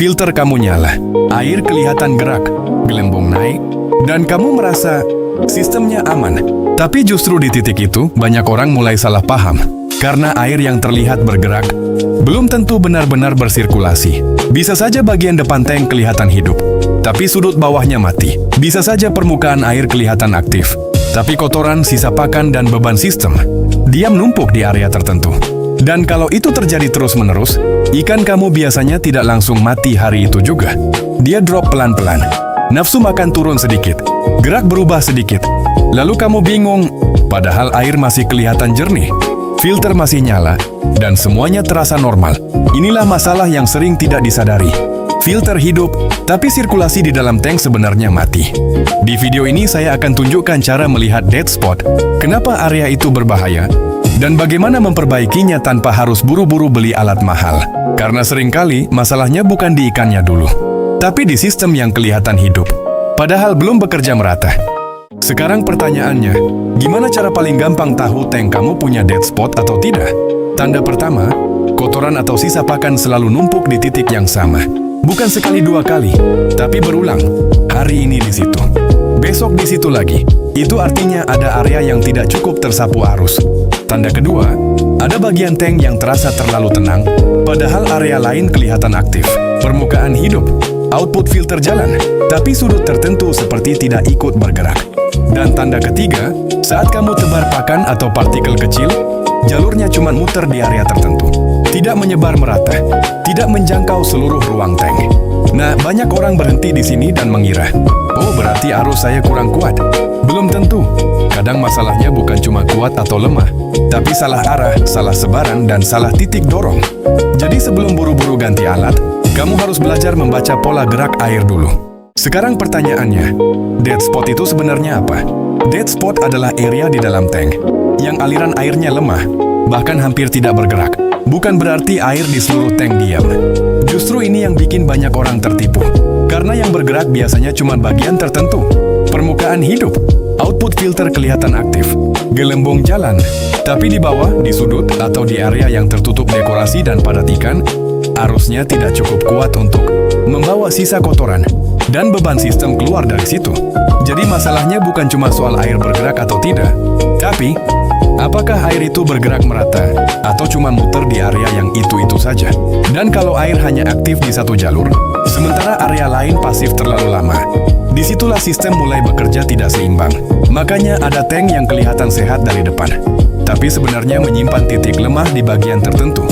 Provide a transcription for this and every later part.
filter kamu nyala, air kelihatan gerak, gelembung naik, dan kamu merasa sistemnya aman. Tapi justru di titik itu, banyak orang mulai salah paham. Karena air yang terlihat bergerak, belum tentu benar-benar bersirkulasi. Bisa saja bagian depan tank kelihatan hidup, tapi sudut bawahnya mati. Bisa saja permukaan air kelihatan aktif, tapi kotoran, sisa pakan, dan beban sistem diam numpuk di area tertentu. Dan kalau itu terjadi terus-menerus, ikan kamu biasanya tidak langsung mati hari itu juga. Dia drop pelan-pelan. Nafsu makan turun sedikit, gerak berubah sedikit. Lalu kamu bingung, padahal air masih kelihatan jernih, filter masih nyala, dan semuanya terasa normal. Inilah masalah yang sering tidak disadari. Filter hidup, tapi sirkulasi di dalam tank sebenarnya mati. Di video ini saya akan tunjukkan cara melihat dead spot, kenapa area itu berbahaya, dan bagaimana memperbaikinya tanpa harus buru-buru beli alat mahal. Karena seringkali masalahnya bukan di ikannya dulu, tapi di sistem yang kelihatan hidup, padahal belum bekerja merata. Sekarang pertanyaannya, gimana cara paling gampang tahu tank kamu punya dead spot atau tidak? Tanda pertama, kotoran atau sisa pakan selalu numpuk di titik yang sama. Bukan sekali dua kali, tapi berulang. Hari ini di situ, besok di situ lagi. Itu artinya ada area yang tidak cukup tersapu arus. Tanda kedua, ada bagian tank yang terasa terlalu tenang, padahal area lain kelihatan aktif. Permukaan hidup, output filter jalan, tapi sudut tertentu seperti tidak ikut bergerak. Dan tanda ketiga, saat kamu tebar pakan atau partikel kecil, jalurnya cuma muter di area tertentu. Tidak menyebar merata, tidak menjangkau seluruh ruang tank. Nah, banyak orang berhenti di sini dan mengira, oh berarti arus saya kurang kuat. Belum tentu. Kadang masalahnya bukan cuma kuat atau lemah, tapi salah arah, salah sebaran, dan salah titik dorong. Jadi sebelum buru-buru ganti alat, kamu harus belajar membaca pola gerak air dulu. Sekarang pertanyaannya, dead spot itu sebenarnya apa? Dead spot adalah area di dalam tank yang aliran airnya lemah, bahkan hampir tidak bergerak. Bukan berarti air di seluruh tank diam. Justru ini yang bikin banyak orang tertipu. Karena yang bergerak biasanya cuma bagian tertentu. Permukaan hidup, output filter kelihatan aktif, gelembung jalan. Tapi di bawah, di sudut, atau di area yang tertutup dekorasi dan padat ikan, arusnya tidak cukup kuat untuk membawa sisa kotoran dan beban sistem keluar dari situ. Jadi masalahnya bukan cuma soal air bergerak atau tidak, tapi apakah air itu bergerak merata atau cuma muter di area yang itu-itu saja? Dan kalau air hanya aktif di satu jalur, sementara area lain pasif terlalu lama, disitulah sistem mulai bekerja tidak seimbang. Makanya ada tank yang kelihatan sehat dari depan, tapi sebenarnya menyimpan titik lemah di bagian tertentu.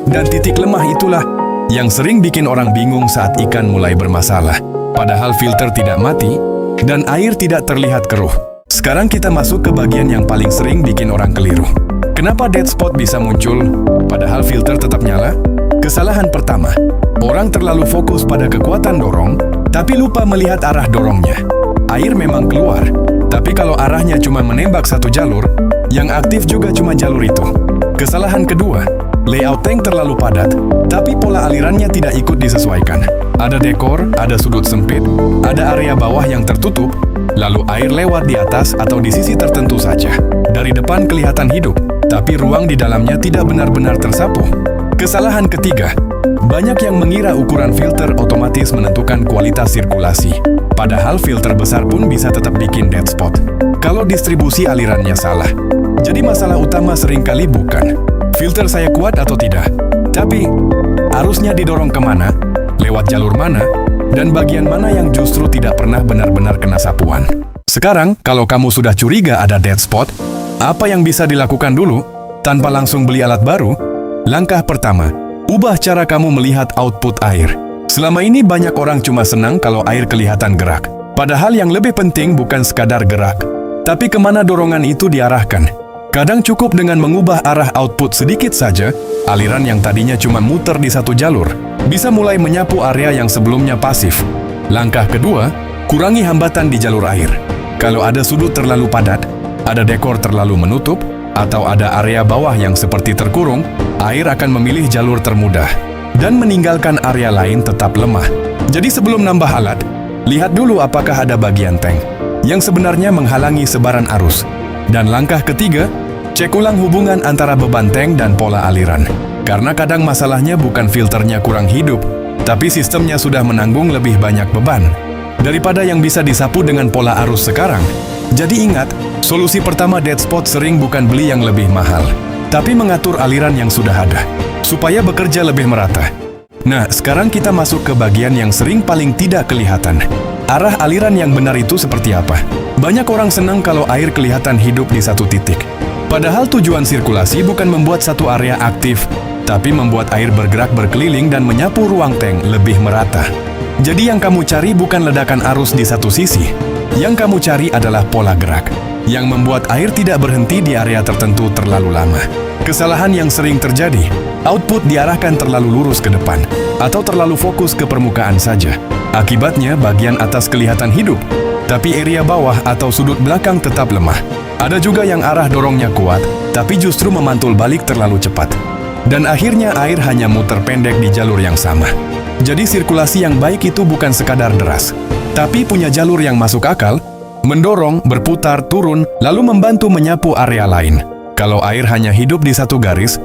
Dan titik lemah itulah yang sering bikin orang bingung saat ikan mulai bermasalah. Padahal filter tidak mati dan air tidak terlihat keruh. Sekarang kita masuk ke bagian yang paling sering bikin orang keliru. Kenapa dead spot bisa muncul padahal filter tetap nyala? Kesalahan pertama, orang terlalu fokus pada kekuatan dorong, tapi lupa melihat arah dorongnya. Air memang keluar, tapi kalau arahnya cuma menembak satu jalur, yang aktif juga cuma jalur itu. Kesalahan kedua, layout tank terlalu padat, tapi pola alirannya tidak ikut disesuaikan. Ada dekor, ada sudut sempit, ada area bawah yang tertutup, lalu air lewat di atas atau di sisi tertentu saja. Dari depan kelihatan hidup, tapi ruang di dalamnya tidak benar-benar tersapu. Kesalahan ketiga, banyak yang mengira ukuran filter otomatis menentukan kualitas sirkulasi. Padahal filter besar pun bisa tetap bikin dead spot kalau distribusi alirannya salah. Jadi masalah utama seringkali bukan filter saya kuat atau tidak, tapi arusnya didorong kemana, lewat jalur mana, dan bagian mana yang justru tidak pernah benar-benar kena sapuan. Sekarang, kalau kamu sudah curiga ada dead spot, apa yang bisa dilakukan dulu tanpa langsung beli alat baru? Langkah pertama, ubah cara kamu melihat output air. Selama ini banyak orang cuma senang kalau air kelihatan gerak. Padahal yang lebih penting bukan sekadar gerak, tapi kemana dorongan itu diarahkan. Kadang cukup dengan mengubah arah output sedikit saja, aliran yang tadinya cuma muter di satu jalur bisa mulai menyapu area yang sebelumnya pasif. Langkah kedua, kurangi hambatan di jalur air. Kalau ada sudut terlalu padat, ada dekor terlalu menutup, atau ada area bawah yang seperti terkurung, air akan memilih jalur termudah dan meninggalkan area lain tetap lemah. Jadi sebelum nambah alat, lihat dulu apakah ada bagian tank yang sebenarnya menghalangi sebaran arus. Dan langkah ketiga, cek ulang hubungan antara beban tank dan pola aliran. Karena kadang masalahnya bukan filternya kurang hidup, tapi sistemnya sudah menanggung lebih banyak beban daripada yang bisa disapu dengan pola arus sekarang. Jadi ingat, solusi pertama dead spot sering bukan beli yang lebih mahal, tapi mengatur aliran yang sudah ada, supaya bekerja lebih merata. Nah, sekarang kita masuk ke bagian yang sering paling tidak kelihatan. Arah aliran yang benar itu seperti apa? Banyak orang senang kalau air kelihatan hidup di satu titik. Padahal tujuan sirkulasi bukan membuat satu area aktif, tapi membuat air bergerak berkeliling dan menyapu ruang tank lebih merata. Jadi yang kamu cari bukan ledakan arus di satu sisi. Yang kamu cari adalah pola gerak, yang membuat air tidak berhenti di area tertentu terlalu lama. Kesalahan yang sering terjadi, output diarahkan terlalu lurus ke depan, atau terlalu fokus ke permukaan saja. Akibatnya bagian atas kelihatan hidup, tapi area bawah atau sudut belakang tetap lemah. Ada juga yang arah dorongnya kuat, tapi justru memantul balik terlalu cepat. Dan akhirnya air hanya muter pendek di jalur yang sama. Jadi sirkulasi yang baik itu bukan sekadar deras, tapi punya jalur yang masuk akal, mendorong, berputar, turun, lalu membantu menyapu area lain. Kalau air hanya hidup di satu garis,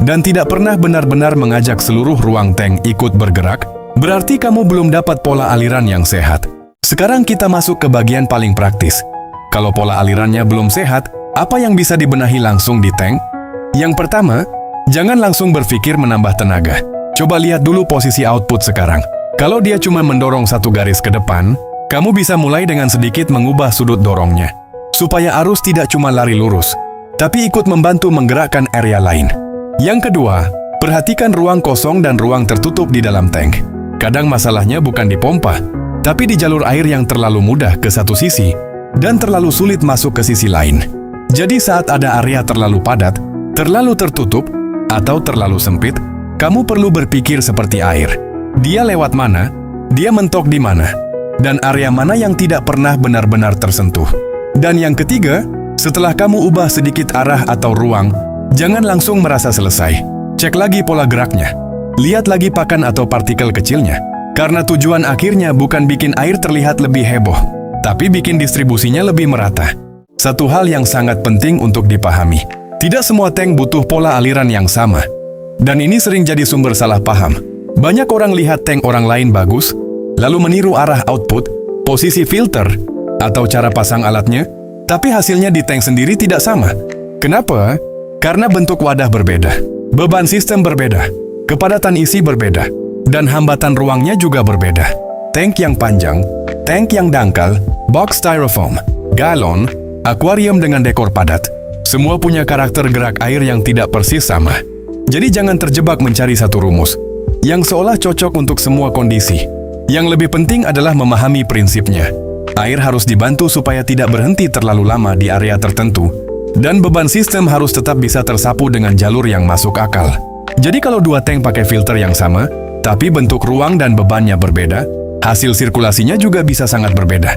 dan tidak pernah benar-benar mengajak seluruh ruang tank ikut bergerak, berarti kamu belum dapat pola aliran yang sehat. Sekarang kita masuk ke bagian paling praktis. Kalau pola alirannya belum sehat, apa yang bisa dibenahi langsung di tank? Yang pertama, jangan langsung berpikir menambah tenaga. Coba lihat dulu posisi output sekarang. Kalau dia cuma mendorong satu garis ke depan, kamu bisa mulai dengan sedikit mengubah sudut dorongnya, supaya arus tidak cuma lari lurus, tapi ikut membantu menggerakkan area lain. Yang kedua, perhatikan ruang kosong dan ruang tertutup di dalam tank. Kadang masalahnya bukan di pompa, tapi di jalur air yang terlalu mudah ke satu sisi dan terlalu sulit masuk ke sisi lain. Jadi saat ada area terlalu padat, terlalu tertutup, atau terlalu sempit, kamu perlu berpikir seperti air. Dia lewat mana? Dia mentok di mana? Dan area mana yang tidak pernah benar-benar tersentuh? Dan yang ketiga, setelah kamu ubah sedikit arah atau ruang, jangan langsung merasa selesai. Cek lagi pola geraknya. Lihat lagi pakan atau partikel kecilnya. Karena tujuan akhirnya bukan bikin air terlihat lebih heboh, tapi bikin distribusinya lebih merata. Satu hal yang sangat penting untuk dipahami, tidak semua tank butuh pola aliran yang sama. Dan ini sering jadi sumber salah paham. Banyak orang lihat tank orang lain bagus, lalu meniru arah output, posisi filter, atau cara pasang alatnya, tapi hasilnya di tank sendiri tidak sama. Kenapa? Karena bentuk wadah berbeda, beban sistem berbeda, kepadatan isi berbeda, dan hambatan ruangnya juga berbeda. Tank yang panjang, tank yang dangkal, box styrofoam, galon, akuarium dengan dekor padat, semua punya karakter gerak air yang tidak persis sama. Jadi jangan terjebak mencari satu rumus yang seolah cocok untuk semua kondisi. Yang lebih penting adalah memahami prinsipnya. Air harus dibantu supaya tidak berhenti terlalu lama di area tertentu, dan beban sistem harus tetap bisa tersapu dengan jalur yang masuk akal. Jadi kalau dua tank pakai filter yang sama, tapi bentuk ruang dan bebannya berbeda, hasil sirkulasinya juga bisa sangat berbeda.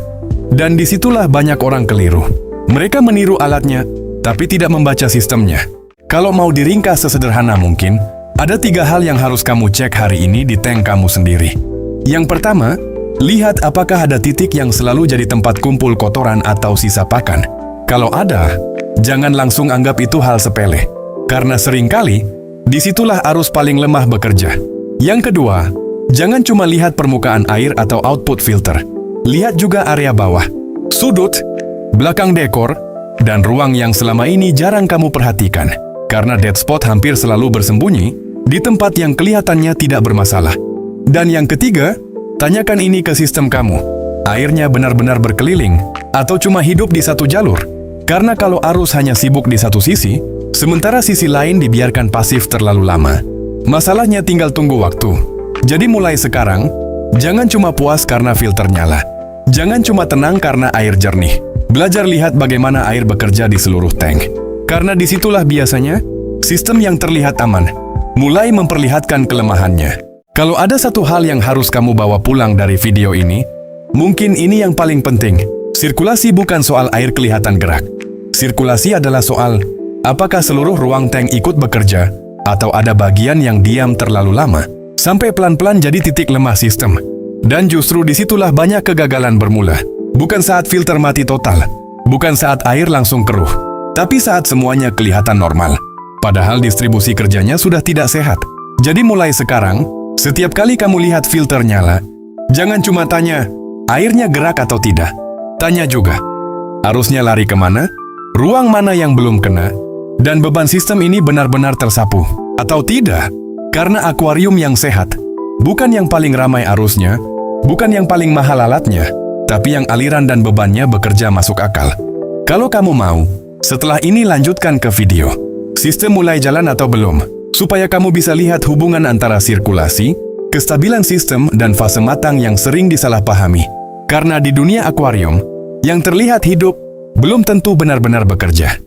Dan disitulah banyak orang keliru. Mereka meniru alatnya, tapi tidak membaca sistemnya. Kalau mau diringkas sesederhana mungkin, ada 3 hal yang harus kamu cek hari ini di tank kamu sendiri. Yang pertama, lihat apakah ada titik yang selalu jadi tempat kumpul kotoran atau sisa pakan. Kalau ada, jangan langsung anggap itu hal sepele, karena seringkali disitulah arus paling lemah bekerja. Yang kedua, jangan cuma lihat permukaan air atau output filter. Lihat juga area bawah, sudut, belakang dekor, dan ruang yang selama ini jarang kamu perhatikan. Karena dead spot hampir selalu bersembunyi di tempat yang kelihatannya tidak bermasalah. Dan yang ketiga, tanyakan ini ke sistem kamu. Airnya benar-benar berkeliling atau cuma hidup di satu jalur? Karena kalau arus hanya sibuk di satu sisi, sementara sisi lain dibiarkan pasif terlalu lama, masalahnya tinggal tunggu waktu. Jadi mulai sekarang, jangan cuma puas karena filter nyala. Jangan cuma tenang karena air jernih. Belajar lihat bagaimana air bekerja di seluruh tank. Karena disitulah biasanya, sistem yang terlihat aman mulai memperlihatkan kelemahannya. Kalau ada satu hal yang harus kamu bawa pulang dari video ini, mungkin ini yang paling penting. Sirkulasi bukan soal air kelihatan gerak. Sirkulasi adalah soal, apakah seluruh ruang tank ikut bekerja, atau ada bagian yang diam terlalu lama, sampai pelan-pelan jadi titik lemah sistem. Dan justru disitulah banyak kegagalan bermula. Bukan saat filter mati total, bukan saat air langsung keruh, tapi saat semuanya kelihatan normal. Padahal distribusi kerjanya sudah tidak sehat. Jadi mulai sekarang, Setiap kali kamu lihat filter nyala, jangan cuma tanya, airnya gerak atau tidak. Tanya juga, arusnya lari kemana, ruang mana yang belum kena, dan beban sistem ini benar-benar tersapu atau tidak. Karena akuarium yang sehat, bukan yang paling ramai arusnya, bukan yang paling mahal alatnya, tapi yang aliran dan bebannya bekerja masuk akal. Kalau kamu mau, setelah ini lanjutkan ke video. Sistem mulai jalan atau belum? Supaya kamu bisa lihat hubungan antara sirkulasi, kestabilan sistem, dan fase matang yang sering disalahpahami. Karena di dunia akuarium, yang terlihat hidup belum tentu benar-benar bekerja.